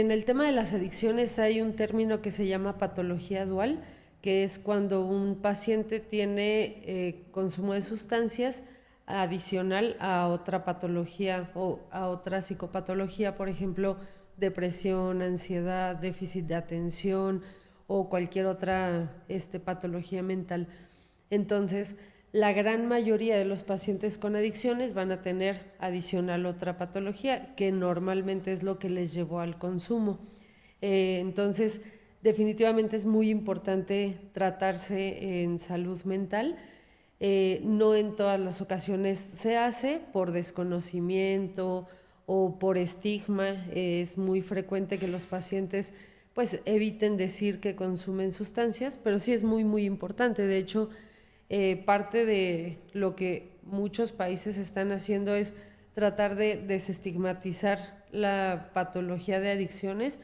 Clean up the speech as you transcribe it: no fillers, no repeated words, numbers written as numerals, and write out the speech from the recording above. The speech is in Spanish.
En el tema de las adicciones hay un término que se llama patología dual, que es cuando un paciente tiene consumo de sustancias adicional a otra patología o a otra psicopatología, por ejemplo, depresión, ansiedad, déficit de atención o cualquier otra patología mental. Entonces, la gran mayoría de los pacientes con adicciones van a tener adicional otra patología, que normalmente es lo que les llevó al consumo. Entonces, definitivamente es muy importante tratarse en salud mental. No en todas las ocasiones se hace por desconocimiento o por estigma. Es muy frecuente que los pacientes pues eviten decir que consumen sustancias, pero sí es muy importante. De hecho, parte de lo que muchos países están haciendo es tratar de desestigmatizar la patología de adicciones